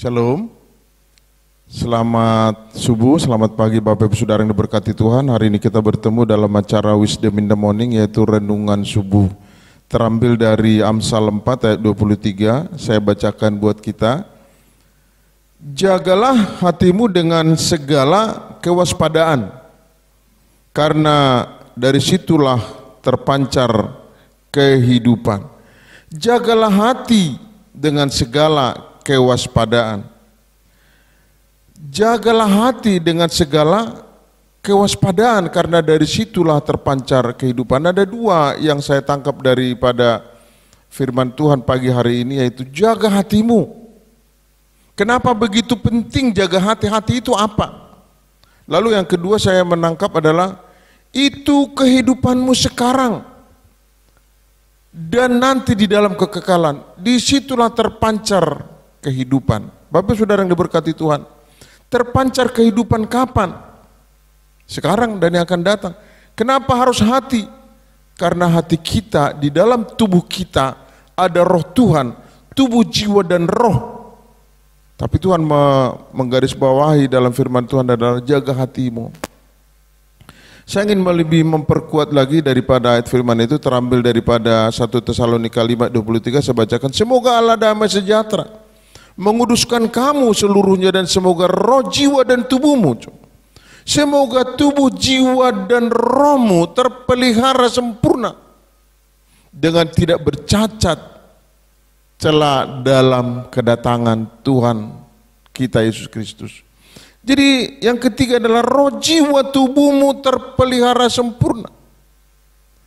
Shalom, selamat subuh, selamat pagi Bapak Ibu Saudara yang diberkati Tuhan. Hari ini kita bertemu dalam acara Wisdom in the Morning, yaitu renungan subuh. Terambil dari Amsal 4 ayat 23, saya bacakan buat kita. Jagalah hatimu dengan segala kewaspadaan, karena dari situlah terpancar kehidupan. Jagalah hati dengan segala kewaspadaan. Jagalah hati dengan segala kewaspadaan, karena dari situlah terpancar kehidupan. Ada dua yang saya tangkap daripada firman Tuhan pagi hari ini, yaitu jaga hatimu. Kenapa begitu penting jaga hati? Hati itu apa? Lalu yang kedua saya menangkap adalah itu kehidupanmu sekarang dan nanti di dalam kekekalan. Disitulah terpancar kehidupan. Bapak Saudara yang diberkati Tuhan, terpancar kehidupan kapan? Sekarang dan yang akan datang. Kenapa harus hati? Karena hati kita, di dalam tubuh kita ada roh Tuhan, tubuh, jiwa dan roh. Tapi Tuhan menggarisbawahi dalam firman Tuhan adalah jaga hatimu. Saya ingin lebih memperkuat lagi daripada ayat firman itu, terambil daripada 1 Tesalonika 5:23, saya bacakan. Semoga Allah damai sejahtera menguduskan kamu seluruhnya, dan semoga roh, jiwa dan tubuhmu, semoga tubuh, jiwa dan rohmu terpelihara sempurna dengan tidak bercacat celah dalam kedatangan Tuhan kita Yesus Kristus. Jadi yang ketiga adalah roh, jiwa, tubuhmu terpelihara sempurna.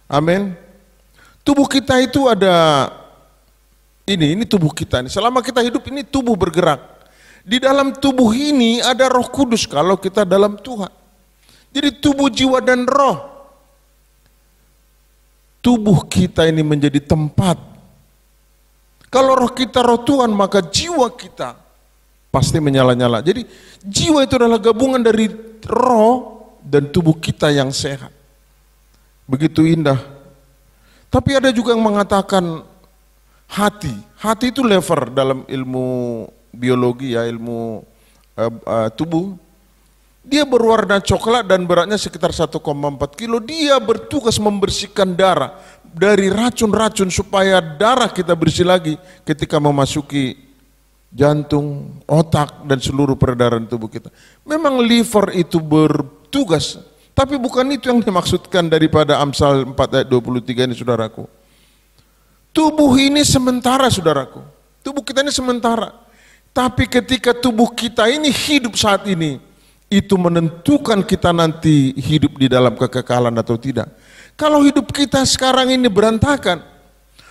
Amin. Tubuh kita itu ada ini tubuh kita. Selama kita hidup ini tubuh bergerak. Di dalam tubuh ini ada Roh Kudus kalau kita dalam Tuhan. Jadi tubuh, jiwa dan roh. Tubuh kita ini menjadi tempat. Kalau roh kita roh Tuhan, maka jiwa kita pasti menyala-nyala. Jadi jiwa itu adalah gabungan dari roh dan tubuh kita yang sehat. Begitu indah. Tapi ada juga yang mengatakan hati. Hati itu lever dalam ilmu biologi, ya, ilmu tubuh. Dia berwarna coklat dan beratnya sekitar 1,4 kilo. Dia bertugas membersihkan darah dari racun-racun supaya darah kita bersih lagi ketika memasuki jantung, otak, dan seluruh peredaran tubuh kita. Memang liver itu bertugas, tapi bukan itu yang dimaksudkan daripada Amsal 4 ayat 23 ini, saudaraku. Tubuh ini sementara, saudaraku. Tubuh kita ini sementara. Tapi ketika tubuh kita ini hidup saat ini, itu menentukan kita nanti hidup di dalam kekekalan atau tidak. Kalau hidup kita sekarang ini berantakan,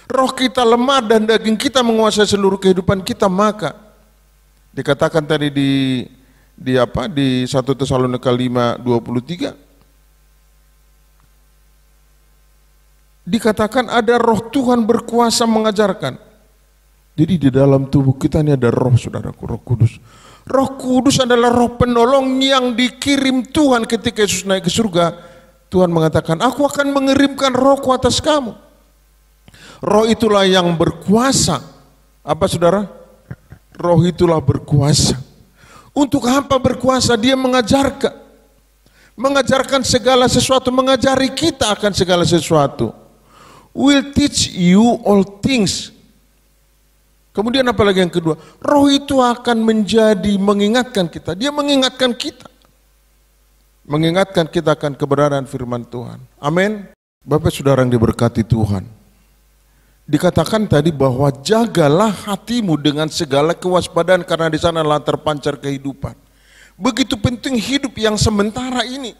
roh kita lemah dan daging kita menguasai seluruh kehidupan kita, maka dikatakan tadi di 1 Tesalonika 5:23, dikatakan ada roh Tuhan berkuasa mengajarkan. Jadi di dalam tubuh kita ini ada roh, saudaraku, Roh Kudus. Roh Kudus adalah roh penolong yang dikirim Tuhan ketika Yesus naik ke surga. Tuhan mengatakan, aku akan mengirimkan rohku atas kamu. Roh itulah yang berkuasa. Apa, saudara? Roh itulah berkuasa. Untuk apa berkuasa? Dia mengajarkan. Mengajarkan segala sesuatu, mengajari kita akan segala sesuatu. Will teach you all things. Kemudian apa lagi yang kedua? Roh itu akan menjadi mengingatkan kita. Dia mengingatkan kita. Mengingatkan kita akan kebenaran firman Tuhan. Amin. Bapak Saudara yang diberkati Tuhan. Dikatakan tadi bahwa jagalah hatimu dengan segala kewaspadaan, karena di sanalah terpancar kehidupan. Begitu penting hidup yang sementara ini.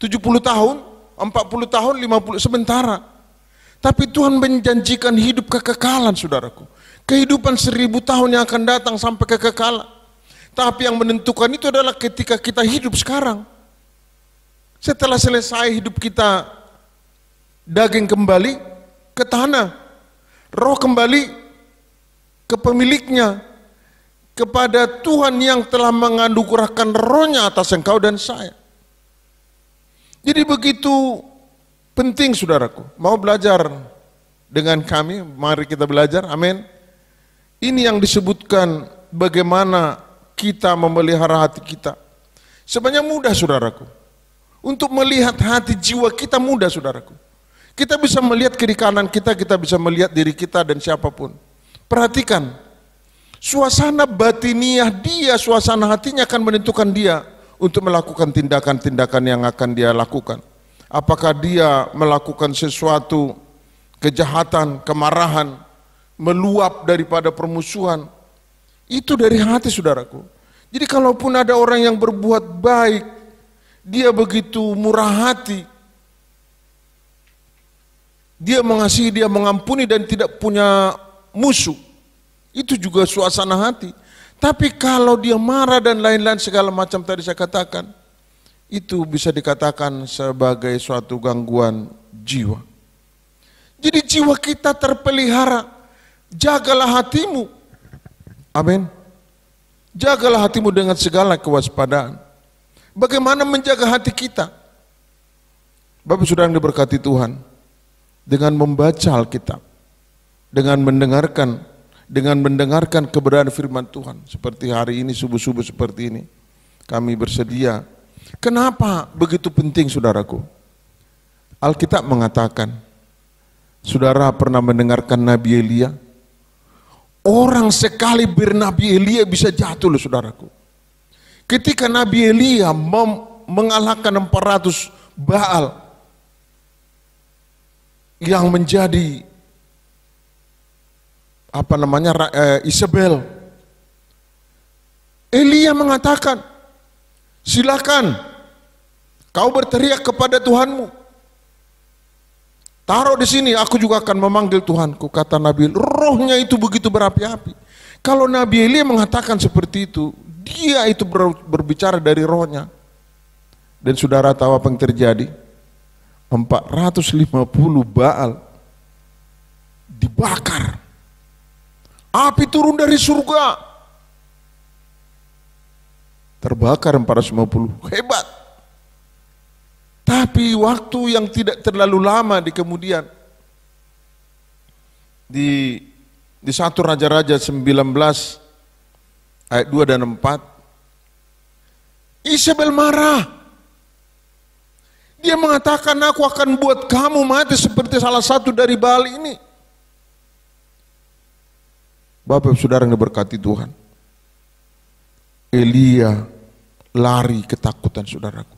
70 tahun, 40 tahun, 50 sementara. Tapi Tuhan menjanjikan hidup kekekalan, saudaraku. Kehidupan 1000 tahun yang akan datang sampai kekekalan. Tapi yang menentukan itu adalah ketika kita hidup sekarang. Setelah selesai hidup kita, daging kembali ke tanah, roh kembali ke pemiliknya, kepada Tuhan yang telah menganugerahkan rohnya atas engkau dan saya. Jadi begitu penting, saudaraku. Mau belajar dengan kami? Mari kita belajar, amin. Ini yang disebutkan bagaimana kita memelihara hati kita. Sebenarnya mudah saudaraku. Untuk melihat hati jiwa kita mudah saudaraku. Kita bisa melihat kiri kanan kita, kita bisa melihat diri kita dan siapapun. Perhatikan, suasana batiniah dia, suasana hatinya akan menentukan dia untuk melakukan tindakan-tindakan yang akan dia lakukan. Apakah dia melakukan sesuatu kejahatan, kemarahan, meluap daripada permusuhan, itu dari hati saudaraku. Jadi kalaupun ada orang yang berbuat baik, dia begitu murah hati, dia mengasihi, dia mengampuni dan tidak punya musuh, itu juga suasana hati. Tapi kalau dia marah dan lain-lain segala macam tadi saya katakan, itu bisa dikatakan sebagai suatu gangguan jiwa. Jadi jiwa kita terpelihara. Jagalah hatimu. Amin. Jagalah hatimu dengan segala kewaspadaan. Bagaimana menjaga hati kita? Bapak Saudara yang diberkati Tuhan, dengan membaca Alkitab, dengan mendengarkan keberadaan firman Tuhan. Seperti hari ini, subuh-subuh seperti ini, kami bersedia. Kenapa begitu penting saudaraku? Alkitab mengatakan, saudara pernah mendengarkan Nabi Elia? Orang sekali bernabi Elia bisa jatuh loh saudaraku. Ketika Nabi Elia mengalahkan 400 Baal yang menjadi Isabel, Elia mengatakan, silakan kau berteriak kepada Tuhanmu. Taruh di sini, aku juga akan memanggil Tuhanku, kata Nabi. Rohnya itu begitu berapi-api. Kalau Nabi Elia mengatakan seperti itu, dia itu berbicara dari rohnya. Dan saudara tahu apa yang terjadi? 450 Baal dibakar. Api turun dari surga. Terbakar 450. Hebat. Tapi waktu yang tidak terlalu lama di kemudian, di 1 Raja-Raja 19 ayat 2 dan 4, Isabel marah. Dia mengatakan, aku akan buat kamu mati seperti salah satu dari Baal ini. Bapak Saudara yang diberkati Tuhan, Elia lari ketakutan saudaraku.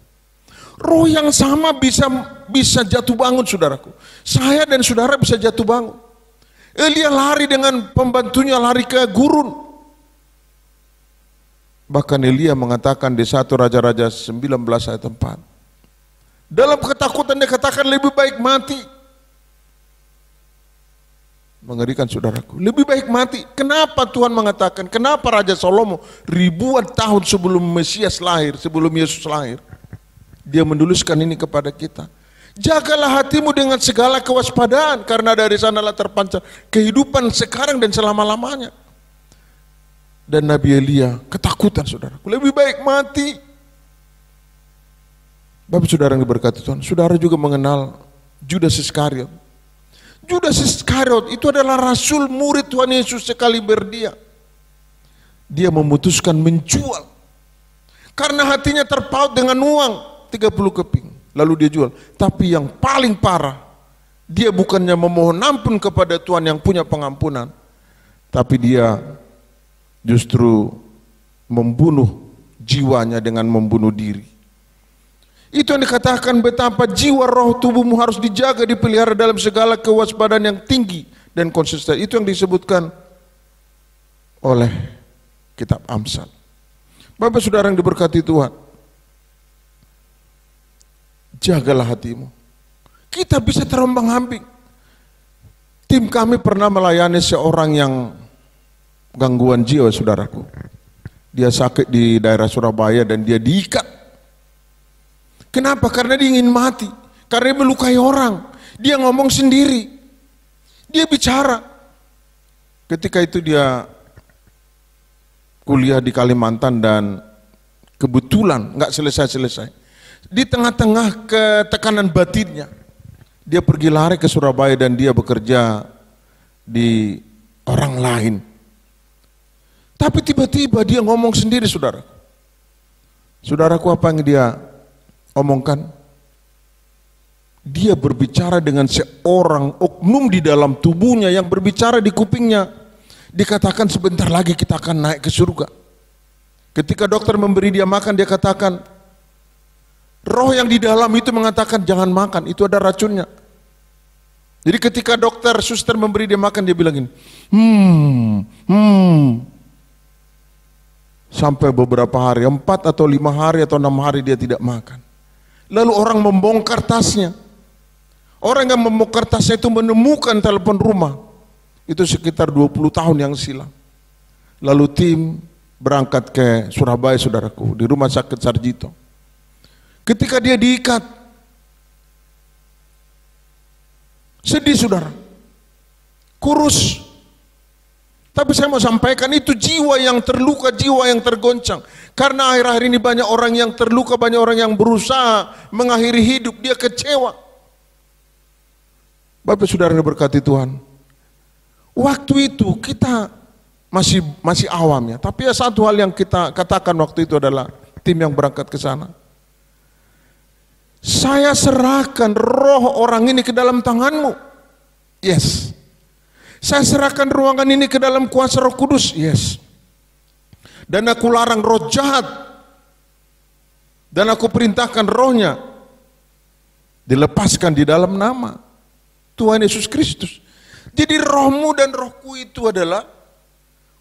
Roh yang sama bisa jatuh bangun saudaraku. Saya dan saudara bisa jatuh bangun. Elia lari dengan pembantunya, lari ke gurun. Bahkan Elia mengatakan di 1 Raja-Raja 19 ayat 4, dalam ketakutan dia katakan lebih baik mati. Mengerikan saudaraku, lebih baik mati. Kenapa Tuhan mengatakan? Kenapa Raja Salomo ribuan tahun sebelum Mesias lahir, sebelum Yesus lahir, dia menuliskan ini kepada kita? Jagalah hatimu dengan segala kewaspadaan, karena dari sanalah terpancar kehidupan sekarang dan selama-lamanya. Dan Nabi Elia ketakutan saudaraku, lebih baik mati. Bapak Saudara yang diberkati Tuhan, saudara juga mengenal Judas Iskariot. Judas Iskariot itu adalah rasul murid Tuhan Yesus sekaliber dia. Dia memutuskan menjual karena hatinya terpaut dengan uang 30 keping, lalu dia jual. Tapi yang paling parah, dia bukannya memohon ampun kepada Tuhan yang punya pengampunan, tapi dia justru membunuh jiwanya dengan membunuh diri. Itu yang dikatakan betapa jiwa roh tubuhmu harus dijaga, dipelihara dalam segala kewaspadaan yang tinggi dan konsisten. Itu yang disebutkan oleh kitab Amsal. Bapak Saudara yang diberkati Tuhan, jagalah hatimu. Kita bisa terombang-ambing. Tim kami pernah melayani seorang yang gangguan jiwa saudaraku. Dia sakit di daerah Surabaya dan dia diikat. Kenapa? Karena dia ingin mati, karena dia melukai orang. Dia ngomong sendiri, dia bicara. Ketika itu dia kuliah di Kalimantan dan kebetulan nggak selesai-selesai. Di tengah-tengah ketekanan batinnya, dia pergi lari ke Surabaya dan dia bekerja di orang lain. Tapi tiba-tiba dia ngomong sendiri, saudara. Saudaraku, apa yang dia omongkan? Dia berbicara dengan seorang oknum di dalam tubuhnya yang berbicara di kupingnya. Dikatakan sebentar lagi kita akan naik ke surga. Ketika dokter memberi dia makan, dia katakan, roh yang di dalam itu mengatakan jangan makan, itu ada racunnya. Jadi ketika dokter, suster memberi dia makan, dia bilang gini, sampai beberapa hari, 4 atau 5 hari atau 6 hari dia tidak makan. Lalu orang membongkar tasnya. Orang yang membongkar tasnya itu menemukan telepon rumah. Itu sekitar 20 tahun yang silam. Lalu tim berangkat ke Surabaya, saudaraku, di rumah sakit Sarjito. Ketika dia diikat, sedih saudara, kurus. Tapi saya mau sampaikan, itu jiwa yang terluka, jiwa yang tergoncang. Karena akhir-akhir ini banyak orang yang terluka, banyak orang yang berusaha mengakhiri hidup, dia kecewa. Bapak saudara yang berkati Tuhan, waktu itu kita masih awam ya, tapi ya satu hal yang kita katakan waktu itu adalah tim yang berangkat ke sana. Saya serahkan roh orang ini ke dalam tanganmu. Yes. Saya serahkan ruangan ini ke dalam kuasa Roh Kudus. Yes. Dan aku larang roh jahat. Dan aku perintahkan rohnya dilepaskan di dalam nama Tuhan Yesus Kristus. Jadi rohmu dan rohku itu adalah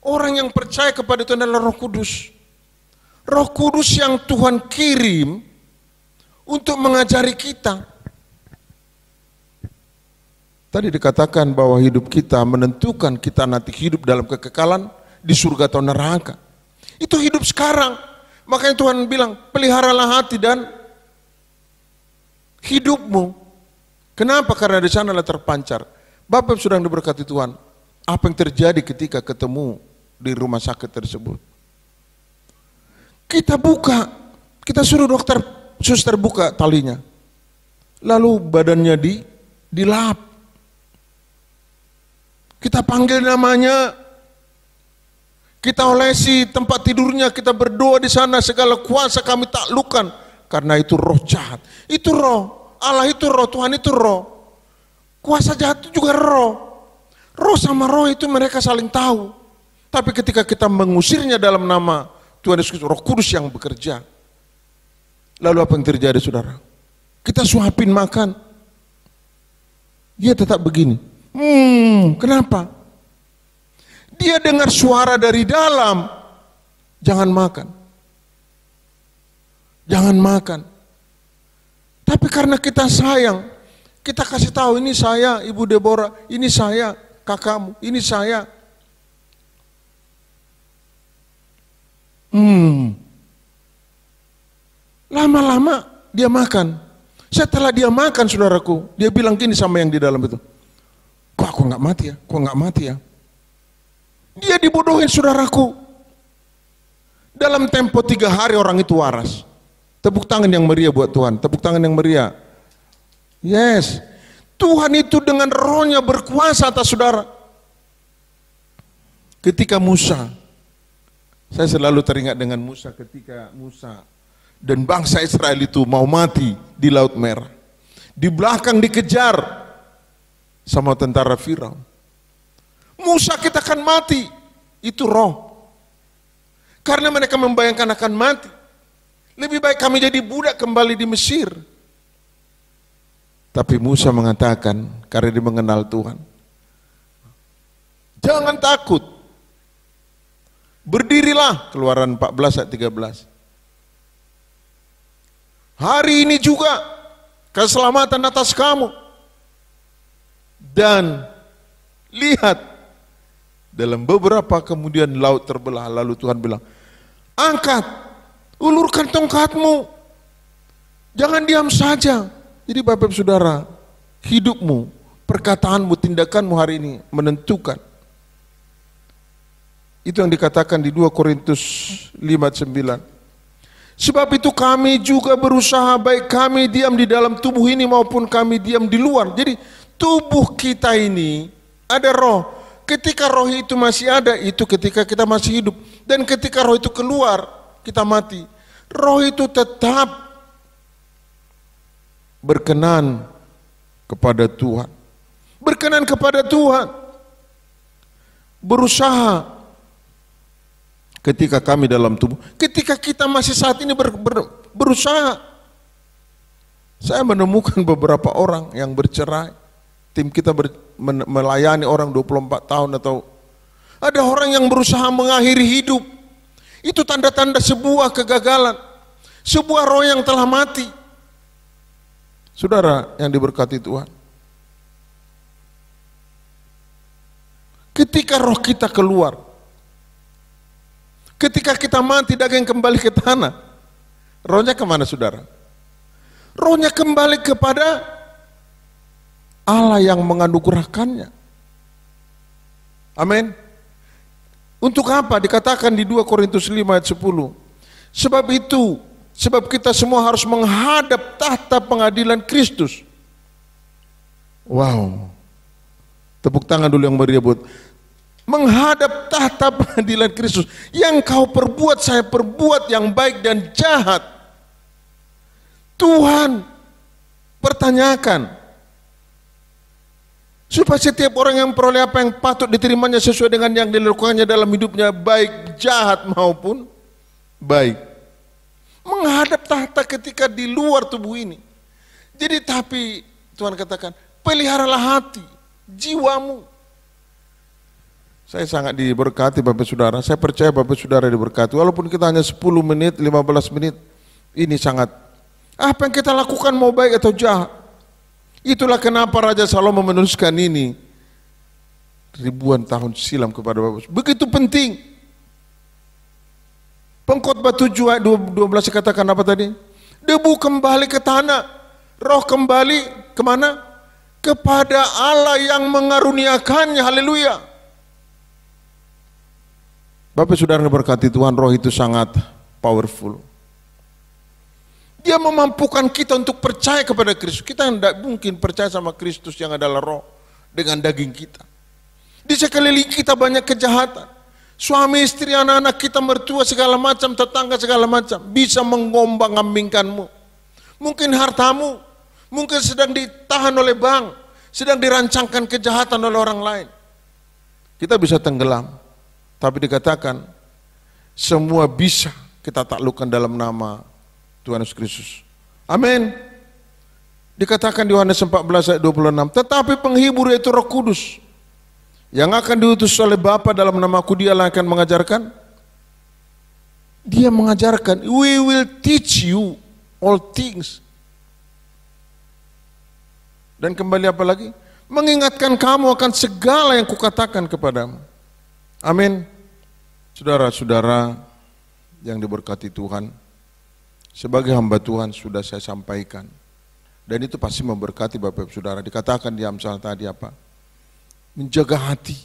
orang yang percaya kepada Tuhan adalah Roh Kudus. Roh Kudus yang Tuhan kirim untuk mengajari kita. Tadi dikatakan bahwa hidup kita menentukan kita nanti hidup dalam kekekalan di surga atau neraka. Itu hidup sekarang. Makanya Tuhan bilang, peliharalah hati dan hidupmu. Kenapa? Karena di sana terpancar. Bapak sudah diberkati Tuhan. Apa yang terjadi ketika ketemu di rumah sakit tersebut? Kita buka, kita suruh dokter, suster buka talinya. Lalu badannya dilap. Kita panggil namanya, kita olesi tempat tidurnya, kita berdoa di sana, segala kuasa kami taklukkan. Karena itu roh jahat. Itu roh, Allah itu roh, Tuhan itu roh. Kuasa jahat itu juga roh. Roh sama roh itu mereka saling tahu. Tapi ketika kita mengusirnya dalam nama Tuhan Yesus, Roh Kudus yang bekerja. Lalu apa yang terjadi saudara? Kita suapin makan. Dia tetap begini. Kenapa? Dia dengar suara dari dalam. Jangan makan. Jangan makan. Tapi karena kita sayang, kita kasih tahu, ini saya, Ibu Deborah, ini saya, kakakmu, ini saya. Lama-lama dia makan. Setelah dia makan, saudaraku, dia bilang gini sama yang di dalam itu, kok aku nggak mati ya? Kok nggak mati ya? Dia dibodohin, saudaraku. Dalam tempo 3 hari orang itu waras. Tepuk tangan yang meriah buat Tuhan. Tepuk tangan yang meriah. Yes. Tuhan itu dengan rohnya berkuasa atas saudara. Ketika Musa, saya selalu teringat dengan Musa ketika Musa dan bangsa Israel itu mau mati di Laut Merah. Di belakang dikejar sama tentara Firaun. Musa, kita akan mati. Itu roh. Karena mereka membayangkan akan mati. Lebih baik kami jadi budak kembali di Mesir. Tapi Musa mengatakan, karena dia mengenal Tuhan, jangan takut. Berdirilah, Keluaran 14 ayat 13. Hari ini juga keselamatan atas kamu. Dan lihat, dalam beberapa kemudian laut terbelah, lalu Tuhan bilang, angkat, ulurkan tongkatmu, jangan diam saja. Jadi Bapak Saudara, hidupmu, perkataanmu, tindakanmu hari ini menentukan. Itu yang dikatakan di 2 Korintus 5:9. Sebab itu kami juga berusaha, baik kami diam di dalam tubuh ini maupun kami diam di luar. Jadi tubuh kita ini ada roh. Ketika roh itu masih ada, itu ketika kita masih hidup. Dan ketika roh itu keluar, kita mati. Roh itu tetap berkenan kepada Tuhan. Berkenan kepada Tuhan. Berusaha ketika kami dalam tubuh. Ketika kita masih saat ini berusaha. Saya menemukan beberapa orang yang bercerai. Tim kita melayani orang 24 tahun atau ada orang yang berusaha mengakhiri hidup. Itu tanda-tanda sebuah kegagalan, sebuah roh yang telah mati. Saudara yang diberkati Tuhan, ketika roh kita keluar, ketika kita mati, daging kembali ke tanah, rohnya kemana saudara? Rohnya kembali kepada Allah yang menganugerahkannya. Amin. Untuk apa? Dikatakan di 2 Korintus 5 ayat 10. Sebab kita semua harus menghadap tahta pengadilan Kristus. Wow. Tepuk tangan dulu yang meriah buat menghadap tahta pengadilan Kristus. Yang kau perbuat, saya perbuat yang baik dan jahat. Tuhan pertanyakan. Supaya setiap orang yang memperoleh apa yang patut diterimanya sesuai dengan yang dilakukannya dalam hidupnya, baik jahat maupun baik. Menghadap tahta ketika di luar tubuh ini. Jadi tapi Tuhan katakan, peliharalah hati, jiwamu. Saya sangat diberkati Bapak Saudara, saya percaya Bapak Saudara diberkati. Walaupun kita hanya 10 menit, 15 menit, ini sangat, apa yang kita lakukan mau baik atau jahat. Itulah kenapa Raja Salomo menuliskan ini ribuan tahun silam kepada Bapak. Begitu penting. Pengkhotbah 7 ayat 12 katakan apa tadi? Debu kembali ke tanah, roh kembali kemana? Kepada Allah yang mengaruniakannya. Haleluya. Bapak Saudara berkati Tuhan, roh itu sangat powerful. Dia memampukan kita untuk percaya kepada Kristus. Kita tidak mungkin percaya sama Kristus yang adalah roh dengan daging kita. Di sekeliling kita banyak kejahatan. Suami, istri, anak-anak kita, mertua, segala macam, tetangga, segala macam. Bisa mengombang-ambingkanmu. Mungkin hartamu, mungkin sedang ditahan oleh bank, sedang dirancangkan kejahatan oleh orang lain. Kita bisa tenggelam. Tapi dikatakan, semua bisa kita taklukkan dalam nama Tuhan Yesus Kristus. Amin. Dikatakan di Yohanes 14 ayat 26, tetapi penghibur yaitu Roh Kudus yang akan diutus oleh Bapa dalam namaku, dialah akan mengajarkan. Dia mengajarkan, we will teach you all things. Dan kembali apa lagi? Mengingatkan kamu akan segala yang kukatakan kepadamu. Amin. Saudara-saudara yang diberkati Tuhan, sebagai hamba Tuhan sudah saya sampaikan, dan itu pasti memberkati Bapak Ibu Saudara. Dikatakan di Amsal tadi apa? Menjaga hati.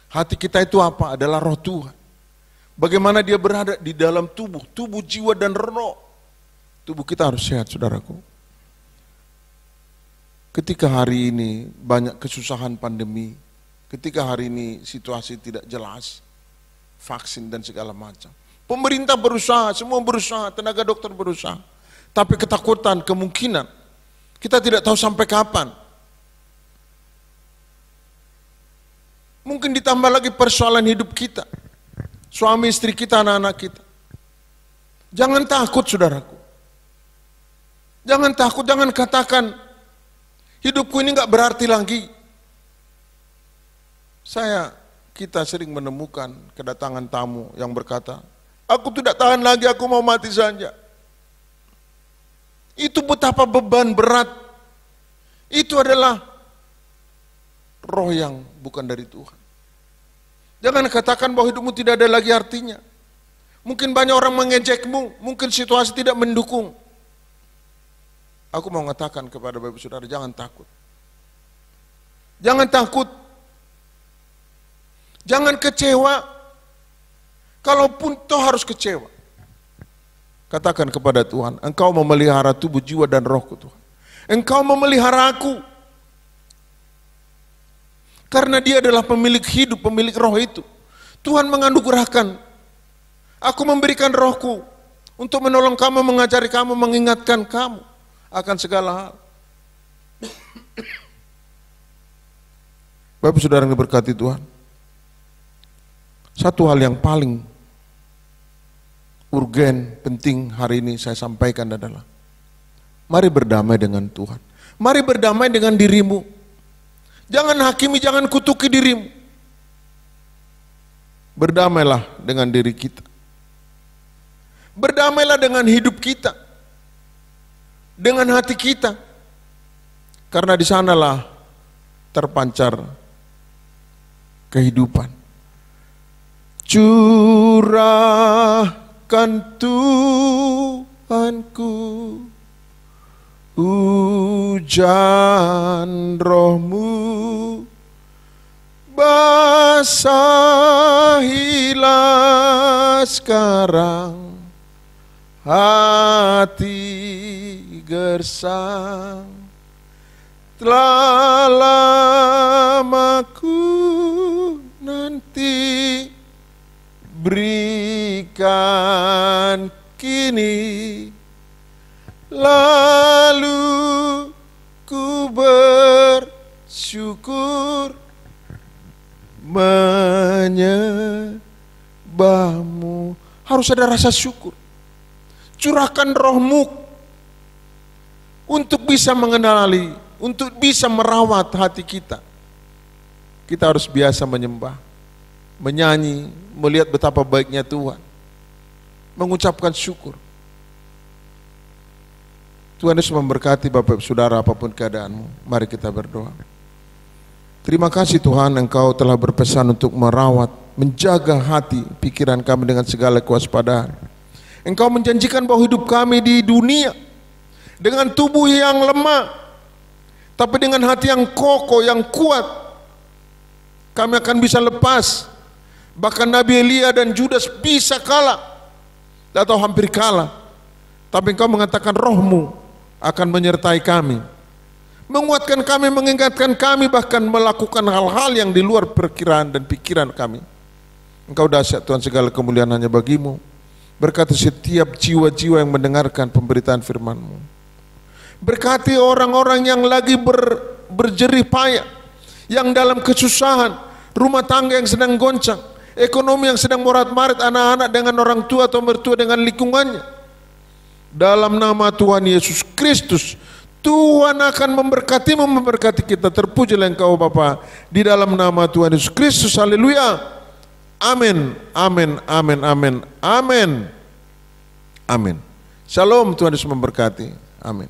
Hati kita itu apa? Adalah roh Tuhan. Bagaimana dia berada di dalam tubuh, tubuh, jiwa dan roh. Tubuh kita harus sehat, saudaraku. Ketika hari ini banyak kesusahan pandemi, ketika hari ini situasi tidak jelas, vaksin dan segala macam. Pemerintah berusaha, semua berusaha, tenaga dokter berusaha. Tapi ketakutan, kemungkinan, kita tidak tahu sampai kapan. Mungkin ditambah lagi persoalan hidup kita. Suami, istri kita, anak-anak kita. Jangan takut saudaraku. Jangan takut, jangan katakan, hidupku ini enggak berarti lagi. Kita sering menemukan kedatangan tamu yang berkata, aku tidak tahan lagi, aku mau mati saja. Itu betapa beban berat. Itu adalah roh yang bukan dari Tuhan. Jangan katakan bahwa hidupmu tidak ada lagi artinya. Mungkin banyak orang mengejekmu, mungkin situasi tidak mendukung. Aku mau mengatakan kepada Bapak Saudara, jangan takut. Jangan takut. Jangan kecewa. Kalaupun toh harus kecewa, katakan kepada Tuhan, Engkau memelihara tubuh, jiwa dan rohku Tuhan. Engkau memelihara aku. Karena dia adalah pemilik hidup, pemilik roh itu. Tuhan menganugerahkan, aku memberikan rohku untuk menolong kamu, mengajari kamu, mengingatkan kamu akan segala hal. Bapak saudara yang diberkati Tuhan, satu hal yang paling urgen, penting hari ini saya sampaikan adalah mari berdamai dengan Tuhan. Mari berdamai dengan dirimu. Jangan hakimi, jangan kutuki dirimu. Berdamailah dengan diri kita. Berdamailah dengan hidup kita. Dengan hati kita. Karena di sanalah terpancar kehidupan. Curahkan Tuhanku hujan rohmu, basahilah sekarang hati gersang. Telah lama ku nanti, berikan kini, lalu ku bersyukur menyembahmu. Harus ada rasa syukur. Curahkan rohmu untuk bisa mengenali, untuk bisa merawat hati kita. Kita harus biasa menyembah, menyanyi, melihat betapa baiknya Tuhan, mengucapkan syukur. Tuhan Yesus memberkati Bapak Saudara apapun keadaanmu. Mari kita berdoa. Terima kasih Tuhan, Engkau telah berpesan untuk merawat, menjaga hati, pikiran kami dengan segala kewaspadaan. Engkau menjanjikan bahwa hidup kami di dunia dengan tubuh yang lemah, tapi dengan hati yang kokoh, yang kuat, kami akan bisa lepas. Bahkan Nabi Elia dan Judas bisa kalah atau hampir kalah, tapi Engkau mengatakan rohmu akan menyertai kami, menguatkan kami, mengingatkan kami, bahkan melakukan hal-hal yang di luar perkiraan dan pikiran kami. Engkau dahsyat Tuhan, segala kemuliaan hanya bagimu. Berkati setiap jiwa-jiwa yang mendengarkan pemberitaan firman-Mu. Berkati orang-orang yang lagi berjerih payah, yang dalam kesusahan, rumah tangga yang sedang goncang, ekonomi yang sedang morat-marit, anak-anak dengan orang tua atau mertua dengan lingkungannya. Dalam nama Tuhan Yesus Kristus, Tuhan akan memberkatimu, memberkati kita. Terpujilah Engkau Bapa, di dalam nama Tuhan Yesus Kristus. Haleluya. Amin, amin, amin, amin, amin, amin. Shalom, Tuhan Yesus memberkati. Amin.